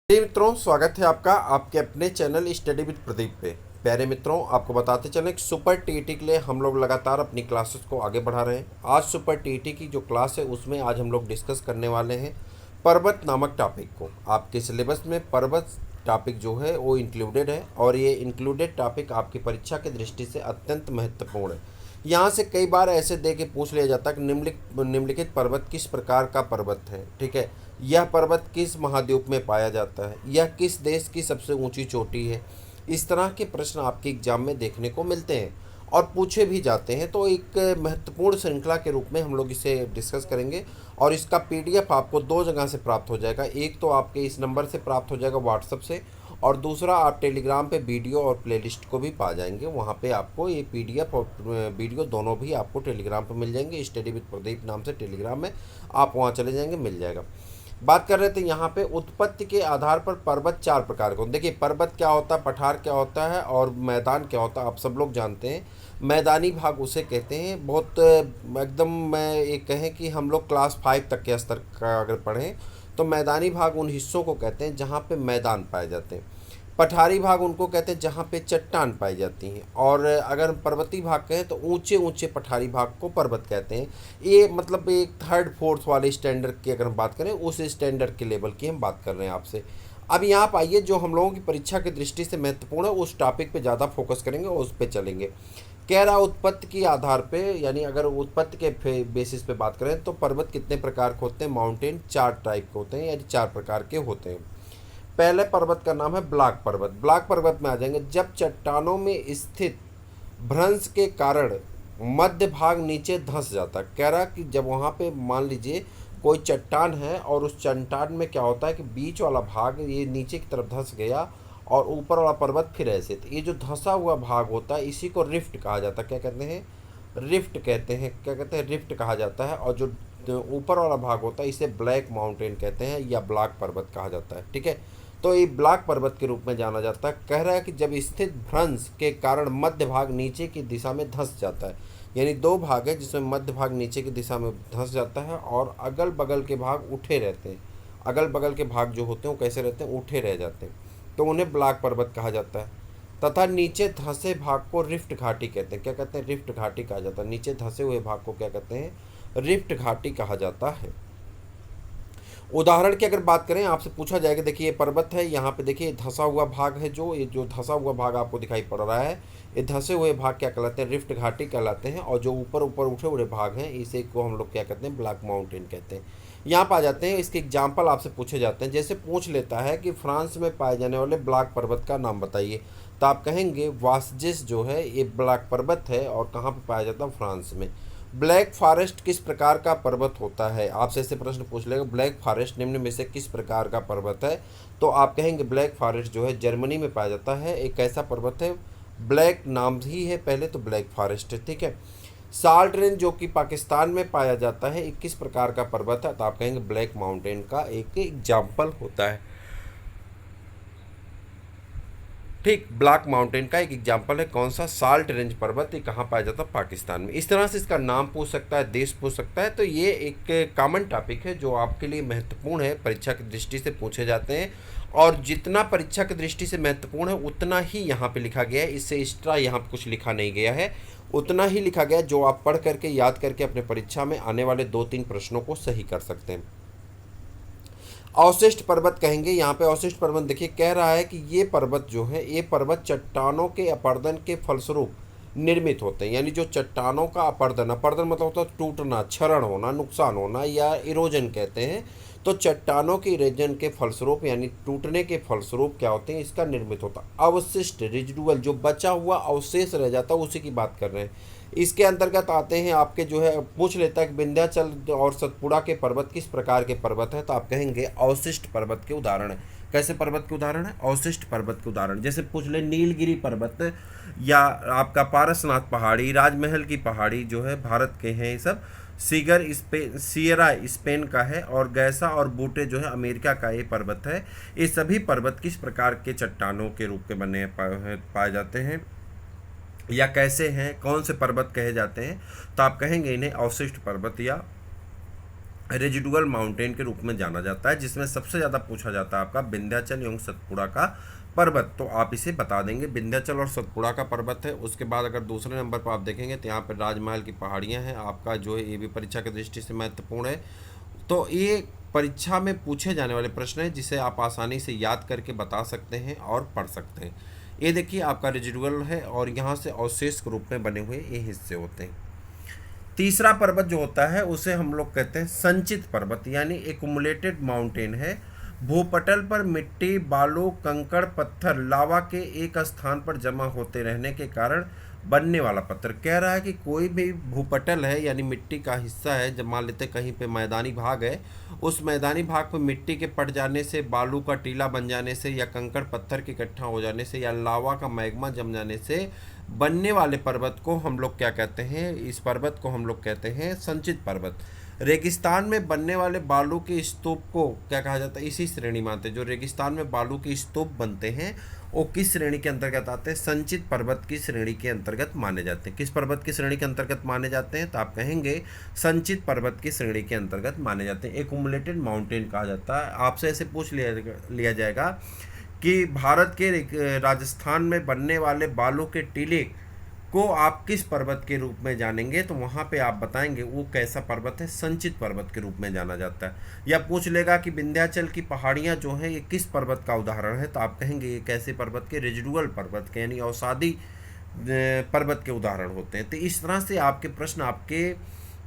जी मित्रों, स्वागत है आपका आपके अपने चैनल स्टडी विद प्रदीप पे। प्यारे मित्रों, आपको बताते चलें कि सुपर टीईटी के लिए हम लोग लगातार अपनी क्लासेस को आगे बढ़ा रहे हैं। आज सुपर टीईटी की जो क्लास है उसमें आज हम लोग डिस्कस करने वाले हैं पर्वत नामक टॉपिक को। आपके सिलेबस में पर्वत टॉपिक जो है वो इंक्लूडेड है और ये इंक्लूडेड टॉपिक आपकी परीक्षा की दृष्टि से अत्यंत महत्वपूर्ण है। यहाँ से कई बार ऐसे दे के पूछ लिया जाता है कि निम्नलिखित पर्वत किस प्रकार का पर्वत है। ठीक है, यह पर्वत किस महाद्वीप में पाया जाता है, यह किस देश की सबसे ऊंची चोटी है। इस तरह के प्रश्न आपके एग्जाम में देखने को मिलते हैं और पूछे भी जाते हैं। तो एक महत्वपूर्ण श्रृंखला के रूप में हम लोग इसे डिस्कस करेंगे और इसका पीडीएफ आपको दो जगह से प्राप्त हो जाएगा। एक तो आपके इस नंबर से प्राप्त हो जाएगा व्हाट्सएप से, और दूसरा आप टेलीग्राम पे वीडियो और प्लेलिस्ट को भी पा जाएंगे। वहाँ पे आपको ये पीडीएफ और वीडियो दोनों भी आपको टेलीग्राम पे मिल जाएंगे। स्टडी विद प्रदीप नाम से टेलीग्राम में आप वहाँ चले जाएंगे, मिल जाएगा। बात कर रहे थे यहाँ पे उत्पत्ति के आधार पर पर्वत चार प्रकार के। देखिए, पर्वत क्या होता है, पठार क्या होता है और मैदान क्या होता है, आप सब लोग जानते हैं। मैदानी भाग उसे कहते हैं। बहुत एकदम मैं ये कहें कि हम लोग क्लास 5 तक के स्तर का अगर पढ़ें तो मैदानी भाग उन हिस्सों को कहते हैं जहाँ पे मैदान पाए जाते हैं। पठारी भाग उनको कहते हैं जहाँ पे चट्टान पाई जाती हैं, और अगर पर्वतीय भाग कहें तो ऊंचे ऊंचे पठारी भाग को पर्वत कहते हैं। ये मतलब एक थर्ड फोर्थ वाले स्टैंडर्ड की अगर हम बात करें, उस स्टैंडर्ड के लेवल की हम बात कर रहे हैं आपसे। अब यहाँ पर आइए, जो हम लोगों की परीक्षा की दृष्टि से महत्वपूर्ण है उस टॉपिक पे ज़्यादा फोकस करेंगे और उस पर चलेंगे। कह रहा उत्पत्ति के आधार पे, यानी अगर उत्पत्ति के बेसिस पे बात करें तो पर्वत कितने प्रकार के होते हैं। माउंटेन चार टाइप के होते हैं, यानी चार प्रकार के होते हैं। पहले पर्वत का नाम है ब्लॉक पर्वत। ब्लॉक पर्वत में आ जाएंगे जब चट्टानों में स्थित भ्रंश के कारण मध्य भाग नीचे धंस जाता है। कह रहा कि जब वहाँ पे मान लीजिए कोई चट्टान है और उस चट्टान में क्या होता है कि बीच वाला भाग ये नीचे की तरफ धंस गया और ऊपर वाला पर्वत फिर ऐसे, तो ये जो धंसा हुआ भाग होता है इसी को रिफ्ट कहा जाता है। क्या कहते हैं? रिफ्ट कहते हैं। क्या कहते हैं? रिफ्ट कहा जाता है। और जो ऊपर वाला भाग होता है इसे ब्लैक माउंटेन कहते हैं या ब्लॉक पर्वत कहा जाता है। ठीक है, तो ये ब्लॉक पर्वत के रूप में जाना जाता है। कह रहा है कि जब स्थित भ्रंश के कारण मध्य भाग नीचे की दिशा में धंस जाता है, यानी दो भाग है जिसमें मध्य भाग नीचे की दिशा में धंस जाता है और अगल बगल के भाग उठे रहते हैं। अगल बगल के भाग जो होते हैं वो कैसे रहते हैं? उठे रह जाते हैं, तो उन्हें ब्लॉक पर्वत कहा जाता है। तथा नीचे धंसे भाग को रिफ्ट घाटी कहते हैं। क्या कहते हैं? रिफ्ट घाटी कहा जाता है। नीचे धंसे हुए भाग को क्या कहते हैं? रिफ्ट घाटी कहा जाता है। उदाहरण की अगर बात करें, आपसे पूछा जाएगा, देखिए ये पर्वत है, यहाँ पे देखिए धंसा हुआ भाग है, जो ये जो धंसा हुआ भाग आपको दिखाई पड़ रहा है, ये धंसे हुए भाग क्या कहलाते हैं? रिफ्ट घाटी कहलाते हैं। और जो ऊपर ऊपर उठे हुए भाग हैं इसे को हम लोग क्या कहते हैं? ब्लॉक माउंटेन कहते हैं। यहाँ पर आ जाते हैं, इसके एग्जाम्पल आपसे पूछे जाते हैं। जैसे पूछ लेता है कि फ्रांस में पाए जाने वाले ब्लॉक पर्वत का नाम बताइए, तो आप कहेंगे वासजिस जो है ये ब्लॉक पर्वत है और कहाँ पर पाया जाता है? फ्रांस में। ब्लैक फॉरेस्ट किस प्रकार का पर्वत होता है? आपसे ऐसे प्रश्न पूछ लेगा, ब्लैक फॉरेस्ट निम्न में से किस प्रकार का पर्वत है? तो आप कहेंगे ब्लैक फॉरेस्ट जो है जर्मनी में पाया जाता है। एक ऐसा पर्वत है, ब्लैक नाम ही है पहले, तो ब्लैक फॉरेस्ट है। ठीक है। साल्ट रेंज जो कि पाकिस्तान में पाया जाता है, 21 प्रकार का पर्वत है, तो आप कहेंगे ब्लैक माउंटेन का एक एग्जाम्पल होता है। ठीक, ब्लॉक माउंटेन का एक एग्जाम्पल है। कौन सा? साल्ट रेंज पर्वत। ये कहाँ पाया जाता है? पाकिस्तान में। इस तरह से इसका नाम पूछ सकता है, देश पूछ सकता है। तो ये एक कॉमन टॉपिक है जो आपके लिए महत्वपूर्ण है, परीक्षा की दृष्टि से पूछे जाते हैं। और जितना परीक्षा की दृष्टि से महत्वपूर्ण है उतना ही यहाँ पे लिखा गया है, इससे एक्स्ट्रा यहाँ पे कुछ लिखा नहीं गया है। उतना ही लिखा गया जो आप पढ़ करके याद करके अपने परीक्षा में आने वाले 2-3 प्रश्नों को सही कर सकते हैं। अवशिष्ट पर्वत कहेंगे। यहाँ पे अवशिष्ट पर्वत देखिए, कह रहा है कि ये पर्वत जो है, ये पर्वत चट्टानों के अपरदन के फलस्वरूप निर्मित होते हैं। यानी जो चट्टानों का अपरदन, अपरदन मतलब होता है टूटना, क्षरण होना, नुकसान होना, या इरोजन कहते हैं। तो चट्टानों के इरोजन के फलस्वरूप यानी टूटने के फलस्वरूप क्या होते हैं? इसका निर्मित होता अवशिष्ट, रिजिडुअल, जो बचा हुआ अवशेष रह जाता है उसी की बात कर रहे हैं। इसके अंतर्गत आते हैं आपके जो है, पूछ लेता है कि विंध्याचल और सतपुड़ा के पर्वत किस प्रकार के पर्वत है, तो आप कहेंगे अवशिष्ट पर्वत के उदाहरण है। कैसे पर्वत के उदाहरण है? अवशिष्ट पर्वत के उदाहरण। जैसे पूछ ले नीलगिरी पर्वत या आपका पारसनाथ पहाड़ी, राजमहल की पहाड़ी जो है भारत के हैं ये सब। सियरा स्पेन का है, और गैसा और बूटे जो है अमेरिका का ये पर्वत है। ये सभी पर्वत किस प्रकार के चट्टानों के रूप में बने पाए जाते हैं या कैसे हैं, कौन से पर्वत कहे जाते हैं? तो आप कहेंगे इन्हें अवशिष्ट पर्वत या रेजिडुअल माउंटेन के रूप में जाना जाता है, जिसमें सबसे ज़्यादा पूछा जाता है आपका विंध्याचल एवं सतपुड़ा का पर्वत। तो आप इसे बता देंगे, विंध्याचल और सतपुड़ा का पर्वत है। उसके बाद अगर दूसरे नंबर पर आप देखेंगे तो यहाँ पर राजमहल की पहाड़ियाँ हैं, आपका जो है ये भी परीक्षा की दृष्टि से महत्वपूर्ण है। तो ये परीक्षा में पूछे जाने वाले प्रश्न है जिसे आप आसानी से याद करके बता सकते हैं और पढ़ सकते हैं। ये देखिए आपका रेजिडुअल है और यहाँ से अवशेष के रूप में बने हुए ये हिस्से होते हैं। तीसरा पर्वत जो होता है उसे हम लोग कहते हैं संचित पर्वत, यानी एक्युमुलेटेड माउंटेन है। भूपटल पर मिट्टी, बालू, कंकड़, पत्थर, लावा के एक स्थान पर जमा होते रहने के कारण बनने वाला पत्थर। कह रहा है कि कोई भी भूपटल है यानी मिट्टी का हिस्सा है, जब मान लेते कहीं पे मैदानी भाग है, उस मैदानी भाग पर मिट्टी के पट जाने से, बालू का टीला बन जाने से, या कंकड़ पत्थर के इकट्ठा हो जाने से, या लावा का मैग्मा जम जाने से बनने वाले पर्वत को हम लोग क्या कहते हैं, इस पर्वत को हम लोग कहते हैं संचित पर्वत। रेगिस्तान में बनने वाले बालू के स्तूप को क्या कहा जाता है, इसी श्रेणी मानते हैं। जो रेगिस्तान में बालू के स्तूप बनते हैं वो किस श्रेणी के अंतर्गत आते हैं, संचित पर्वत की श्रेणी के अंतर्गत माने जाते हैं। किस पर्वत की श्रेणी के अंतर्गत माने जाते हैं, तो आप कहेंगे संचित पर्वत की श्रेणी के अंतर्गत माने जाते हैं। एक्युमुलेटेड माउंटेन कहा जाता है। आपसे ऐसे पूछ लिया जाएगा कि भारत के राजस्थान में बनने वाले बालू के टीले को आप किस पर्वत के रूप में जानेंगे, तो वहाँ पे आप बताएंगे वो कैसा पर्वत है, संचित पर्वत के रूप में जाना जाता है। या पूछ लेगा कि विंध्याचल की पहाड़ियाँ जो हैं ये किस पर्वत का उदाहरण है, तो आप कहेंगे ये कैसे पर्वत के, रेजिडुअल पर्वत के, यानी अवसादी पर्वत के उदाहरण होते हैं। तो इस तरह से आपके प्रश्न आपके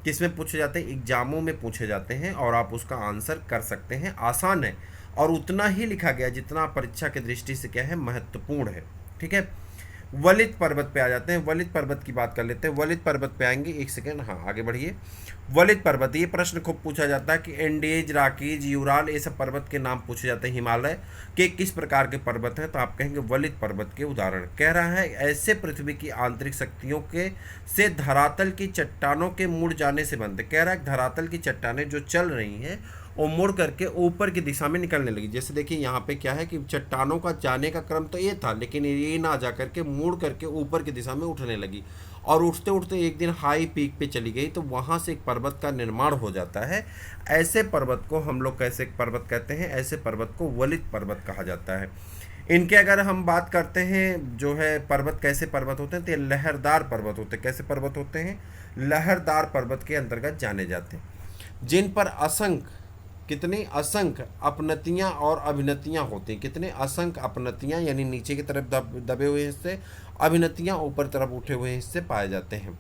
किस में पूछे जाते हैं, एग्जामों में पूछे जाते हैं और आप उसका आंसर कर सकते हैं। आसान है और उतना ही लिखा गया जितना परीक्षा की दृष्टि से क्या है, महत्वपूर्ण है। ठीक है, वलित पर्वत पे आ जाते हैं। वलित पर्वत की बात कर लेते हैं। वलित पर्वत पे आएंगे, एक सेकेंड, हाँ आगे बढ़िए। वलित पर्वत, ये प्रश्न खूब पूछा जाता है कि एंडेज, राकीज, यूराल, ये सब पर्वत के नाम पूछे जाते हैं। हिमालय के किस प्रकार के पर्वत हैं, तो आप कहेंगे वलित पर्वत के उदाहरण। कह रहा है ऐसे पृथ्वी की आंतरिक शक्तियों के से धरातल की चट्टानों के मुड़ जाने से बनते। कह रहा है धरातल की चट्टानें जो चल रही हैं वो मुड़ करके ऊपर की दिशा में निकलने लगी। जैसे देखिए यहाँ पे क्या है कि चट्टानों का जाने का क्रम तो ये था, लेकिन ये ना जा करके मुड़ करके ऊपर की दिशा में उठने लगी और उठते उठते एक दिन हाई पीक पे चली गई, तो वहाँ से एक पर्वत का निर्माण हो जाता है। ऐसे पर्वत को हम लोग कैसे पर्वत कहते हैं, ऐसे पर्वत को वलित पर्वत कहा जाता है। इनके अगर हम बात करते हैं जो है पर्वत कैसे पर्वत होते हैं, तो ये लहरदार पर्वत होते हैं। कैसे पर्वत होते हैं, लहरदार पर्वत के अंतर्गत जाने जाते हैं, जिन पर असंख्य, कितने असंख्य अपनतियां और अभिनतियां होती हैं। कितने असंख्य अपनतियां यानी नीचे की तरफ दबे हुए हिस्से, अभिनतियां ऊपर तरफ उठे हुए हिस्से पाए जाते हैं।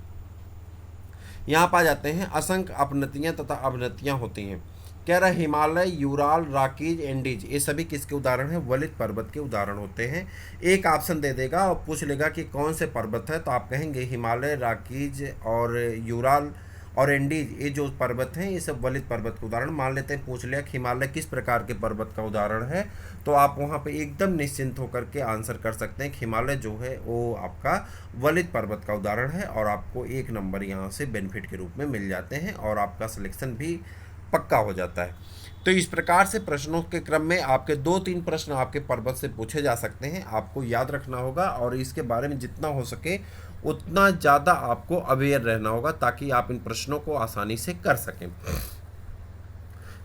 यहाँ पाए जाते हैं असंख्य अपनतियां तथा अभिनतियां होती हैं। कह रहा हिमालय, यूराल, राकीज, एंडीज, ये सभी किसके उदाहरण हैं, वलित पर्वत के उदाहरण होते हैं। एक ऑप्शन दे देगा और पूछ लेगा कि कौन से पर्वत है, तो आप कहेंगे हिमालय, राकीज और यूराल और एंडीज, ये जो पर्वत हैं ये सब वलित पर्वत के उदाहरण। मान लेते हैं पूछ लिया कि हिमालय किस प्रकार के पर्वत का उदाहरण है, तो आप वहाँ पे एकदम निश्चिंत होकर के आंसर कर सकते हैं कि हिमालय जो है वो आपका वलित पर्वत का उदाहरण है और आपको 1 नंबर यहाँ से बेनिफिट के रूप में मिल जाते हैं और आपका सिलेक्शन भी पक्का हो जाता है। तो इस प्रकार से प्रश्नों के क्रम में आपके 2-3 प्रश्न आपके पर्वत से पूछे जा सकते हैं। आपको याद रखना होगा और इसके बारे में जितना हो सके उतना ज़्यादा आपको अवेयर रहना होगा ताकि आप इन प्रश्नों को आसानी से कर सकें।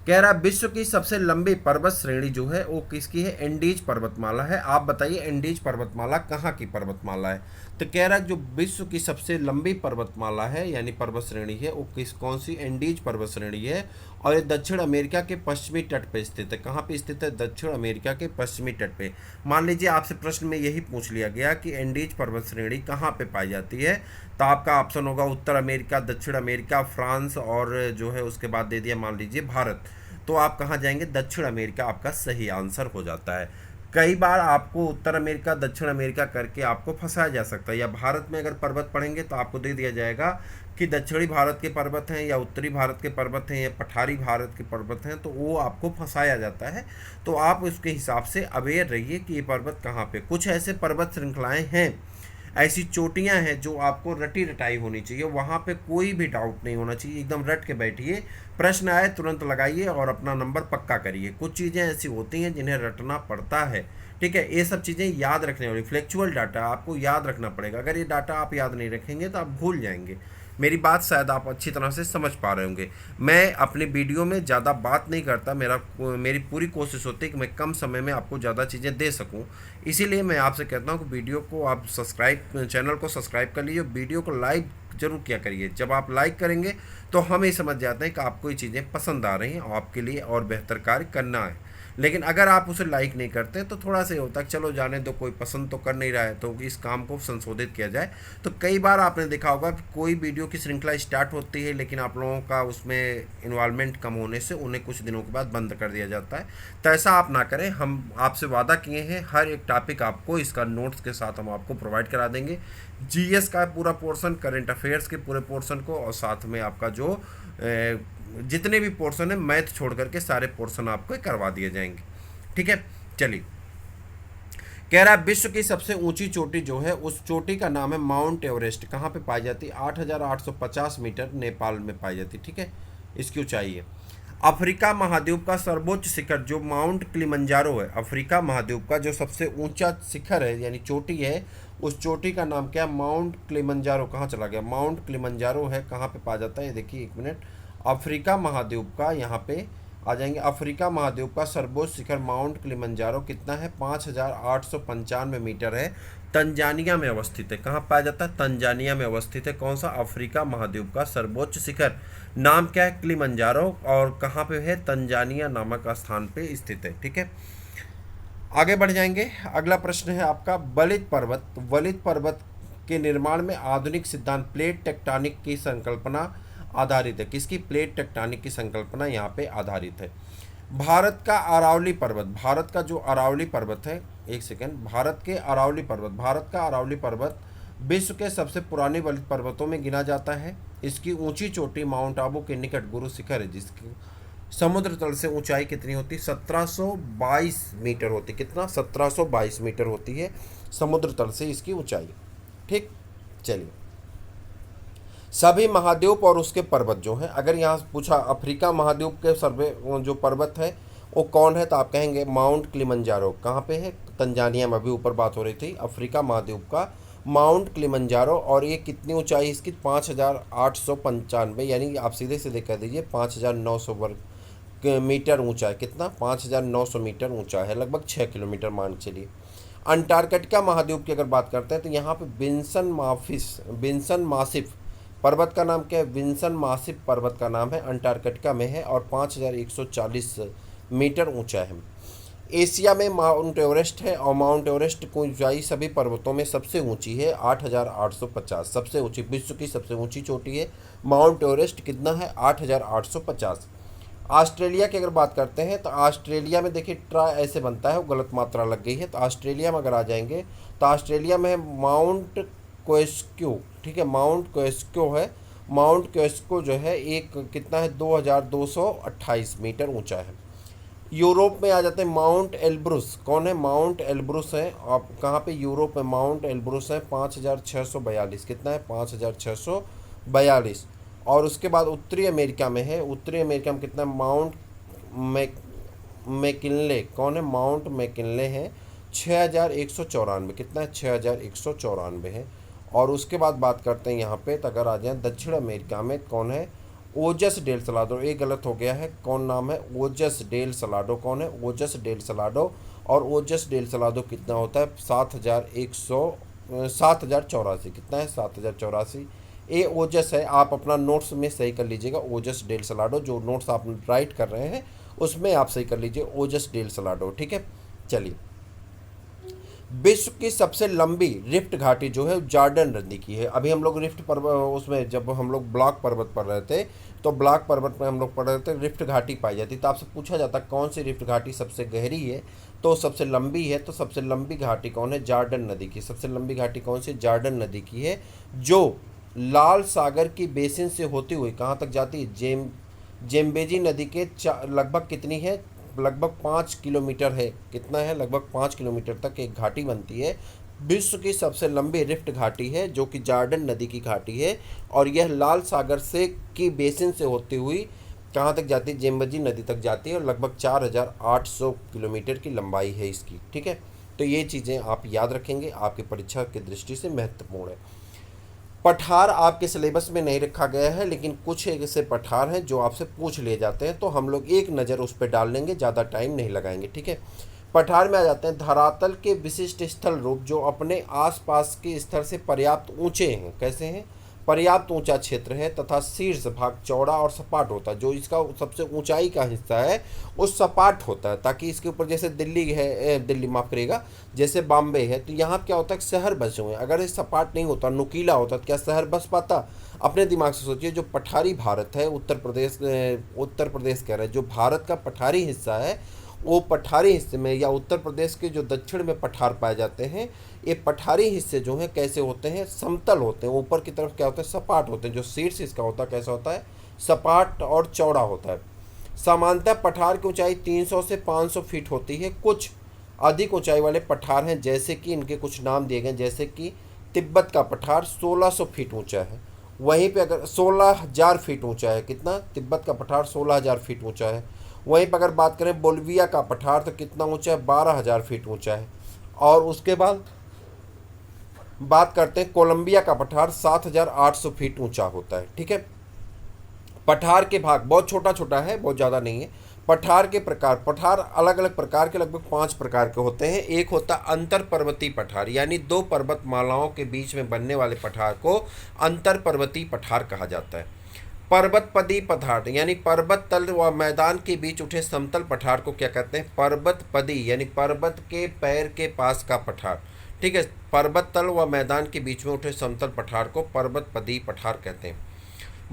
कह रहा विश्व की सबसे लंबी पर्वत श्रेणी जो है वो किसकी है, एंडीज पर्वतमाला है। आप बताइए एंडीज पर्वतमाला कहाँ की पर्वतमाला है, तो कह रहा है जो विश्व की सबसे लंबी पर्वतमाला है यानी पर्वत श्रेणी है वो कौन सी, एंडीज पर्वत श्रेणी है और ये दक्षिण अमेरिका के पश्चिमी तट पे स्थित है। कहाँ पे स्थित है, दक्षिण अमेरिका के पश्चिमी तट पे। मान लीजिए आपसे प्रश्न में यही पूछ लिया गया कि एंडीज पर्वत श्रेणी कहाँ पे पाई जाती है, तो आपका ऑप्शन होगा उत्तर अमेरिका, दक्षिण अमेरिका, फ्रांस और जो है उसके बाद दे दिया मान लीजिए भारत। तो आप कहाँ जाएंगे, दक्षिण अमेरिका आपका सही आंसर हो जाता है। कई बार आपको उत्तर अमेरिका, दक्षिण अमेरिका करके आपको फंसाया जा सकता है, या भारत में अगर पर्वत पढ़ेंगे तो आपको दे दिया जाएगा कि दक्षिणी भारत के पर्वत हैं या उत्तरी भारत के पर्वत हैं या पठारी भारत के पर्वत हैं, तो वो आपको फंसाया जाता है। तो आप उसके हिसाब से अवेयर रहिए कि ये पर्वत कहाँ पे। कुछ ऐसे पर्वत श्रृंखलाएँ हैं, ऐसी चोटियां हैं जो आपको रटी रटाई होनी चाहिए, वहाँ पे कोई भी डाउट नहीं होना चाहिए, एकदम रट के बैठिए, प्रश्न आए तुरंत लगाइए और अपना नंबर पक्का करिए। कुछ चीज़ें ऐसी होती हैं जिन्हें रटना पड़ता है, ठीक है, ये सब चीज़ें याद रखने वाली। फ्लेक्चुअल डाटा आपको याद रखना पड़ेगा, अगर ये डाटा आप याद नहीं रखेंगे तो आप भूल जाएंगे। मेरी बात शायद आप अच्छी तरह से समझ पा रहे होंगे। मैं अपनी वीडियो में ज़्यादा बात नहीं करता, मेरी पूरी कोशिश होती है कि मैं कम समय में आपको ज़्यादा चीज़ें दे सकूं। इसीलिए मैं आपसे कहता हूं कि वीडियो को आप चैनल को सब्सक्राइब कर लीजिए, वीडियो को लाइक जरूर किया करिए। जब आप लाइक करेंगे तो हम ही समझ जाते हैं कि आपको ये चीज़ें पसंद आ रही हैं और आपके लिए और बेहतर कार्य करना है। लेकिन अगर आप उसे लाइक नहीं करते तो थोड़ा सा होता है चलो जाने दो, कोई पसंद तो कर नहीं रहा है, तो इस काम को संशोधित किया जाए। तो कई बार आपने देखा होगा कि कोई वीडियो की श्रृंखला स्टार्ट होती है, लेकिन आप लोगों का उसमें इन्वॉल्वमेंट कम होने से उन्हें कुछ दिनों के बाद बंद कर दिया जाता है। तो ऐसा आप ना करें। हम आपसे वादा किए हैं हर एक टॉपिक आपको इसका नोट्स के साथ हम आपको प्रोवाइड करा देंगे। जीएस का पूरा पोर्शन, करंट अफेयर्स के पूरे पोर्शन को, और साथ में आपका जो जितने भी पोर्शन है मैथ छोड़ करके सारे पोर्शन आपको करवा दिए जाएंगे। ठीक है, चलिए। कह रहा है विश्व की सबसे ऊंची चोटी जो है उस चोटी का नाम है माउंट एवरेस्ट। कहाँ पे पाई जाती है? 8,850 मीटर नेपाल में पाई जाती है। ठीक है, इसकी ऊंचाई है। अफ्रीका महाद्वीप का सर्वोच्च शिखर जो माउंट किलिमंजारो है, अफ्रीका महाद्वीप का जो सबसे ऊंचा शिखर है यानी चोटी है, उस चोटी का नाम क्या है? Mount Kilimanjaro. कहाँ चला गया? माउंट किलिमंजारो है। कहाँ पे पाया जाता है? ये देखिए, एक मिनट। अफ्रीका महाद्वीप का, यहाँ पे आ जाएंगे, अफ्रीका महाद्वीप का सर्वोच्च शिखर माउंट किलिमंजारो कितना है? 5,895 मीटर है। तंजानिया में अवस्थित है। कहाँ पाया जाता है? तंजानिया में अवस्थित है। कौन सा? अफ्रीका महाद्वीप का सर्वोच्च शिखर। नाम क्या है? किलिमंजारो। और कहाँ पे है? तंजानिया नामक स्थान पे स्थित है। ठीक है, आगे बढ़ जाएंगे। अगला प्रश्न है आपका बलित पर्वत। बलित पर्वत के निर्माण में आधुनिक सिद्धांत प्लेट टेक्टोनिक की संकल्पना आधारित है। किसकी? प्लेट टेक्टोनिक की संकल्पना यहाँ पे आधारित है। भारत का अरावली पर्वत, भारत का जो अरावली पर्वत है, एक सेकेंड, भारत का अरावली पर्वत विश्व के सबसे पुराने बलित पर्वतों में गिना जाता है। इसकी ऊंची चोटी माउंट आबू के निकट गुरु शिखर है, जिसकी समुद्र तल से ऊंचाई कितनी होती? 1722 मीटर होती। कितना? 1722 मीटर होती है समुद्र तल से इसकी ऊंचाई। ठीक, चलिए। सभी महाद्वीप और उसके पर्वत जो हैं, अगर यहाँ पूछा अफ्रीका महाद्वीप के सर्वे जो पर्वत है वो कौन है, तो आप कहेंगे माउंट किलिमंजारो। कहाँ पे है? तंजानिया में। अभी ऊपर बात हो रही थी अफ्रीका महाद्वीप का माउंट किलिमंजारो। और ये कितनी ऊंचाई इसकी? 5,895, यानी आप सीधे सीधे कह दीजिए 5,900 वर्ग मीटर ऊंचा है। कितना? 5,900 मीटर ऊंचा है, लगभग 6 किलोमीटर मान के चलिए। अंटार्कटिका महाद्वीप की अगर बात करते हैं तो यहाँ पे विंसन मासिफ पर्वत का नाम क्या है? विंसन मासिफ पर्वत का नाम है, अंटार्कटिका में है और 5,140 मीटर ऊंचा है। एशिया में माउंट एवरेस्ट है और माउंट एवरेस्ट की ऊंचाई सभी पर्वतों में सबसे ऊंची है, 8,850। सबसे ऊंची, विश्व की सबसे ऊंची चोटी है माउंट एवरेस्ट। कितना है? 8,850। ऑस्ट्रेलिया की अगर बात करते हैं तो ऑस्ट्रेलिया में देखिए ट्रा ऐसे बनता है, वो गलत मात्रा लग गई है। तो ऑस्ट्रेलिया में अगर आ जाएंगे तो ऑस्ट्रेलिया में है माउंट कोएस्क्यू। ठीक है, माउंट कोएस्क्यू है। माउंट कोएस्क्यू जो है एक कितना है? 2,228 मीटर ऊंचा है। यूरोप में आ जाते हैं माउंट एल्ब्रुस। कौन है? माउंट एल्ब्रुस है। आप कहाँ पे? यूरोप में माउंट एल्ब्रुस है, 5,642। कितना है? 5,642। और उसके बाद उत्तरी अमेरिका में है, उत्तरी अमेरिका में कितना? Mount McKinley. कौन है? माउंट मैकिनले है, 6,194। कितना है? 6,194 है। और उसके बाद बात करते हैं यहाँ पे, तो अगर आ जाए दक्षिण अमेरिका में कौन है? ओजस डेल सलाडो। ये गलत हो गया है, कौन नाम है? ओजस डेल सलाडो। कौन है? ओजस डेल सलाडो। और ओजस डेल सलाडो कितना होता है? 7,084। कितना है? 7,084। ये ओजस है, आप अपना नोट्स में सही कर लीजिएगा। ओजस डेल सलाडो, जो नोट्स आप राइट कर रहे हैं उसमें आप सही कर लीजिए, ओजस डेल सलाडो। ठीक है, चलिए। विश्व की सबसे लंबी रिफ्ट घाटी जो है जॉर्डन नदी की है। अभी हम लोग रिफ्ट पर्वत, उसमें जब हम लोग ब्लॉक पर्वत पढ़ रहे थे तो ब्लॉक पर्वत में हम लोग पढ़ रहे थे रिफ्ट घाटी पाई जाती। तो आपसे पूछा जाता कौन सी रिफ्ट घाटी सबसे गहरी है तो सबसे लंबी है, तो सबसे लंबी घाटी कौन है? जॉर्डन नदी की। सबसे लंबी घाटी कौन सी? जॉर्डन नदी की है, जो लाल सागर की बेसिन से होती हुई कहाँ तक जाती है? जेम्बेजी नदी के लगभग कितनी है? लगभग 5 किलोमीटर है। कितना है? लगभग 5 किलोमीटर तक एक घाटी बनती है। विश्व की सबसे लंबी रिफ्ट घाटी है जो कि जॉर्डन नदी की घाटी है, और यह लाल सागर से की बेसिन से होती हुई कहाँ तक जाती है? जेम्बेजी नदी तक जाती है, और लगभग 4,800 किलोमीटर की लंबाई है इसकी। ठीक है, तो ये चीज़ें आप याद रखेंगे, आपकी परीक्षा की दृष्टि से महत्वपूर्ण है। पठार आपके सिलेबस में नहीं रखा गया है, लेकिन कुछ ऐसे पठार हैं जो आपसे पूछ लिए जाते हैं, तो हम लोग एक नज़र उस पर डाल लेंगे, ज़्यादा टाइम नहीं लगाएंगे। ठीक है, पठार में आ जाते हैं। धरातल के विशिष्ट स्थल रूप जो अपने आसपास के स्तर से पर्याप्त ऊंचे हैं। कैसे हैं? पर्याप्त ऊंचा क्षेत्र है तथा शीर्ष भाग चौड़ा और सपाट होता है। जो इसका सबसे ऊंचाई का हिस्सा है वो सपाट होता है, ताकि इसके ऊपर जैसे दिल्ली है, दिल्ली माफ़ करिएगा, जैसे बॉम्बे है, तो यहाँ क्या होता है शहर बसे हुए हैं। अगर ये सपाट नहीं होता, नुकीला होता, तो क्या शहर बस पाता? अपने दिमाग से सोचिए, जो पठारी भारत है, उत्तर प्रदेश कह रहे हैं, जो भारत का पठारी हिस्सा है, वो पठारी हिस्से में या उत्तर प्रदेश के जो दक्षिण में पठार पाए जाते हैं, ये पठारी हिस्से जो हैं कैसे होते हैं? समतल होते हैं। ऊपर की तरफ क्या होता है? सपाट होते हैं। जो शीर्ष इसका होता है कैसा होता है? सपाट और चौड़ा होता है। सामान्यतः पठार की ऊंचाई 300 से 500 फीट होती है। कुछ अधिक ऊंचाई वाले पठार हैं, जैसे कि इनके कुछ नाम दिए गए, जैसे कि तिब्बत का पठार 1600 फीट ऊंचा है। वहीं पे अगर 16,000 फीट ऊंचा है, कितना? तिब्बत का पठार 16,000 फीट ऊंचा है। वहीं पर अगर बात करें बोल्विया का पठार, तो कितना ऊंचा है? 12,000 फीट ऊंचा है। और उसके बाद बात करते हैं कोलंबिया का पठार 7,800 फीट ऊंचा होता है। ठीक है, पठार के भाग बहुत छोटा छोटा है, बहुत ज़्यादा नहीं है। पठार के प्रकार, पठार अलग अलग प्रकार के लगभग 5 प्रकार के होते हैं। एक होता अंतर पर्वतीय पठार, यानी 2 पर्वतमालाओं के बीच में बनने वाले पठार को अंतर पर्वतीय पठार कहा जाता है। पर्वतपदी पठार, यानी पर्वत तल व मैदान के बीच उठे समतल पठार को क्या कहते हैं? पर्वतपदी, यानी पर्वत के पैर के पास का पठार। ठीक है, पर्वत तल व मैदान के बीच में उठे समतल पठार को पर्वतपदी पठार कहते हैं।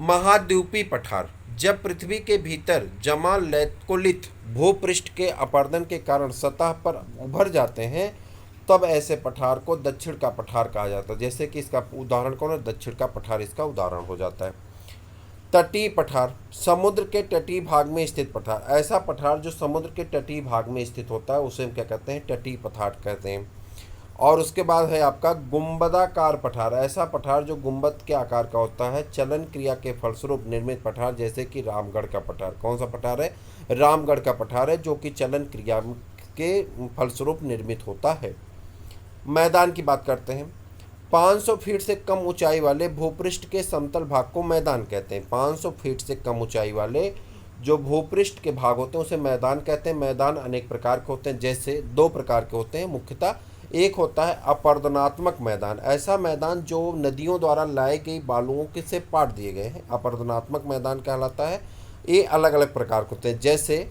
महाद्वीपीय पठार, जब पृथ्वी के भीतर जमा लैक्कोलिथ भूपृष्ठ के अपरदन के कारण सतह पर उभर जाते हैं, तब ऐसे पठार को दक्षिण का पठार कहा जाता है। जैसे कि इसका उदाहरण कौन है? दक्षिण का पठार इसका उदाहरण हो जाता है। तटीय पठार, समुद्र के तटीय भाग में स्थित पठार। ऐसा पठार जो समुद्र के तटीय भाग में स्थित होता है उसे हम क्या कहते हैं? तटीय पठार कहते हैं। और उसके बाद है आपका गुंबदाकार पठार। ऐसा पठार जो गुंबद के आकार का होता है, चलन क्रिया के फलस्वरूप निर्मित पठार, जैसे कि रामगढ़ का पठार। कौन सा पठार है? रामगढ़ का पठार है, जो कि चलन क्रिया के फलस्वरूप निर्मित होता है। मैदान की बात करते हैं। 500 फीट से कम ऊंचाई वाले भूपृष्ठ के समतल भाग को मैदान कहते हैं। 500 फीट से कम ऊंचाई वाले जो भूपृष्ठ के भाग होते हैं उसे मैदान कहते हैं। मैदान अनेक प्रकार के होते हैं, जैसे 2 प्रकार के होते हैं मुख्यतः। एक होता है अपरदनात्मक मैदान, ऐसा मैदान जो नदियों द्वारा लाई गई बालुओं के से पाट दिए गए हैं, अपरदनात्मक मैदान कहलाता है। ये अलग अलग प्रकार के होते हैं, जैसे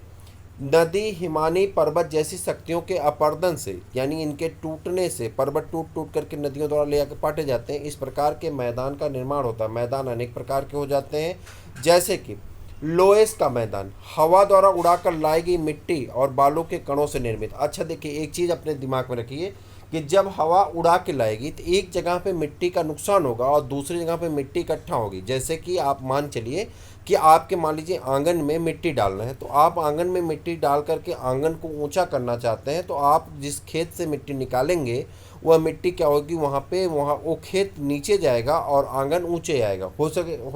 नदी, हिमानी पर्वत जैसी शक्तियों के अपरदन से, यानी इनके टूटने से पर्वत टूट टूट करके नदियों द्वारा ले आकर पाटे जाते हैं, इस प्रकार के मैदान का निर्माण होता है। मैदान अनेक प्रकार के हो जाते हैं, जैसे कि लोएस का मैदान, हवा द्वारा उड़ाकर लाई गई मिट्टी और बालू के कणों से निर्मित। अच्छा देखिए, एक चीज़ अपने दिमाग में रखिए कि जब हवा उड़ा के लाएगी तो एक जगह पे मिट्टी का नुकसान होगा और दूसरी जगह पे मिट्टी इकट्ठा होगी। जैसे कि आप मान चलिए कि आपके मान लीजिए आंगन में मिट्टी डालना है, तो आप आंगन में मिट्टी डाल करके आंगन को ऊंचा करना चाहते हैं, तो आप जिस खेत से मिट्टी निकालेंगे वह मिट्टी क्या होगी, वहाँ वो खेत नीचे जाएगा और आंगन ऊंचे आएगा। हो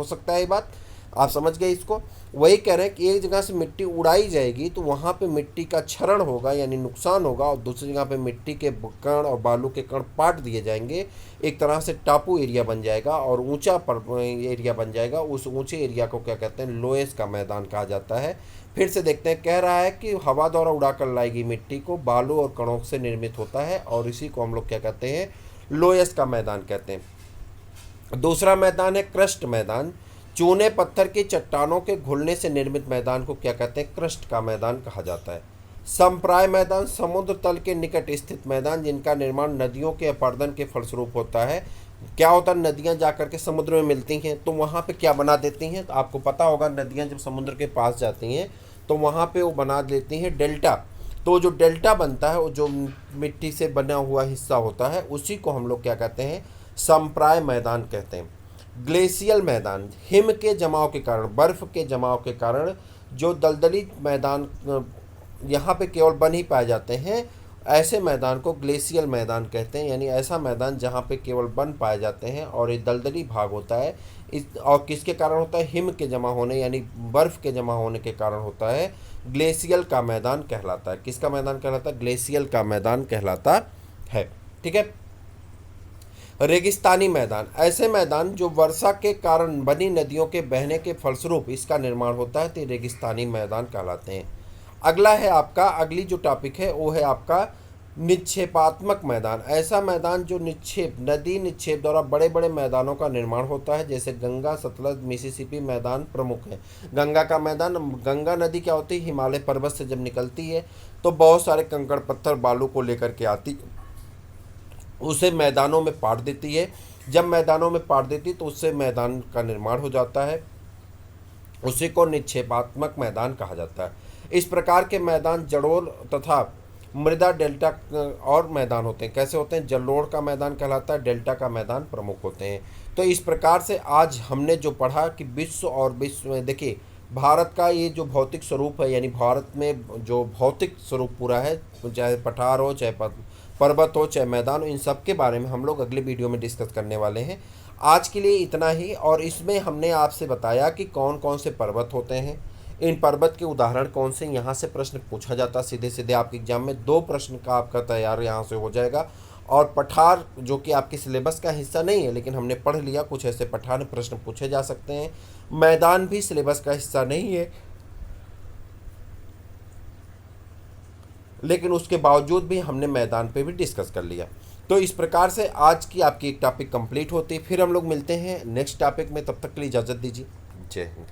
सकता है ये बात, आप समझ गए इसको। वही कह रहे हैं कि एक जगह से मिट्टी उड़ाई जाएगी तो वहाँ पे मिट्टी का क्षरण होगा, यानी नुकसान होगा, और दूसरी जगह पे मिट्टी के कण और बालू के कण पाट दिए जाएंगे। एक तरह से टापू एरिया बन जाएगा और ऊंचा एरिया बन जाएगा। उस ऊंचे एरिया को क्या कहते हैं? लोएस का मैदान कहा जाता है। फिर से देखते हैं, कह रहा है कि हवा द्वारा उड़ाकर लाई गई मिट्टी को बालू और कणों से निर्मित होता है, और इसी को हम लोग क्या कहते हैं? लोएस का मैदान कहते हैं। दूसरा मैदान है क्रस्ट मैदान। चूने पत्थर की चट्टानों के घुलने से निर्मित मैदान को क्या कहते हैं? क्रस्ट का मैदान कहा जाता है। संप्राय मैदान, समुद्र तल के निकट स्थित मैदान जिनका निर्माण नदियों के अपरदन के फलस्वरूप होता है। क्या होता है? नदियां जाकर के समुद्र में मिलती हैं तो वहाँ पे क्या बना देती हैं? तो आपको पता होगा, नदियां जब समुद्र के पास जाती हैं तो वहाँ पे वो बना देती हैं डेल्टा। तो जो डेल्टा बनता है, वो जो मिट्टी से बना हुआ हिस्सा होता है, उसी को हम लोग क्या कहते हैं? संप्राय मैदान कहते हैं। ग्लेशियल मैदान, हिम के जमाव के कारण, बर्फ़ के जमाव के कारण जो दलदली मैदान यहाँ पे केवल बन ही पाए जाते हैं, ऐसे मैदान को ग्लेशियल मैदान कहते हैं। यानी ऐसा मैदान जहाँ पे केवल बन पाए जाते हैं और ये दलदली भाग होता है। और किसके कारण होता है? हिम के जमा होने, यानी बर्फ़ के जमा होने के कारण होता है। ग्लेशियल का मैदान कहलाता है। किसका मैदान कहलाता है? ग्लेशियल का मैदान कहलाता है। ठीक है, रेगिस्तानी मैदान, ऐसे मैदान जो वर्षा के कारण बनी नदियों के बहने के फलस्वरूप इसका निर्माण होता है, तो ये रेगिस्तानी मैदान कहलाते हैं। अगला है आपका, अगली जो टॉपिक है वो है आपका निक्षेपात्मक मैदान। ऐसा मैदान जो निक्षेप, नदी निक्षेप द्वारा बड़े बड़े मैदानों का निर्माण होता है, जैसे गंगा, सतलज, मिसिसिपी मैदान प्रमुख है। गंगा का मैदान, गंगा नदी क्या होती है, हिमालय पर्वत से जब निकलती है तो बहुत सारे कंकड़ पत्थर बालू को लेकर के आती, उसे मैदानों में पाट देती है। जब मैदानों में पाट देती तो उससे मैदान का निर्माण हो जाता है, उसी को निक्षेपात्मक मैदान कहा जाता है। इस प्रकार के मैदान जलोढ़ तथा मृदा डेल्टा और मैदान होते हैं। कैसे होते हैं, जलोढ़ का मैदान कहलाता है, डेल्टा का मैदान प्रमुख होते हैं। तो इस प्रकार से आज हमने जो पढ़ा कि विश्व और विश्व में, देखिए भारत का ये जो भौतिक स्वरूप है, यानी भारत में जो भौतिक स्वरूप पूरा है, चाहे पठार हो, चाहे पर्वत हो, चाहे मैदान हो, इन सब के बारे में हम लोग अगले वीडियो में डिस्कस करने वाले हैं। आज के लिए इतना ही। और इसमें हमने आपसे बताया कि कौन कौन से पर्वत होते हैं, इन पर्वत के उदाहरण कौन से, यहाँ से प्रश्न पूछा जाता है सीधे सीधे आपके एग्जाम में। 2 प्रश्न का आपका तैयार यहाँ से हो जाएगा। और पठार जो कि आपके सिलेबस का हिस्सा नहीं है, लेकिन हमने पढ़ लिया, कुछ ऐसे पठार प्रश्न पूछे जा सकते हैं। मैदान भी सिलेबस का हिस्सा नहीं है, लेकिन उसके बावजूद भी हमने मैदान पे भी डिस्कस कर लिया। तो इस प्रकार से आज की आपकी एक टॉपिक कंप्लीट होती है। फिर हम लोग मिलते हैं नेक्स्ट टॉपिक में, तब तक के लिए इजाज़त दीजिए। जय हिंद।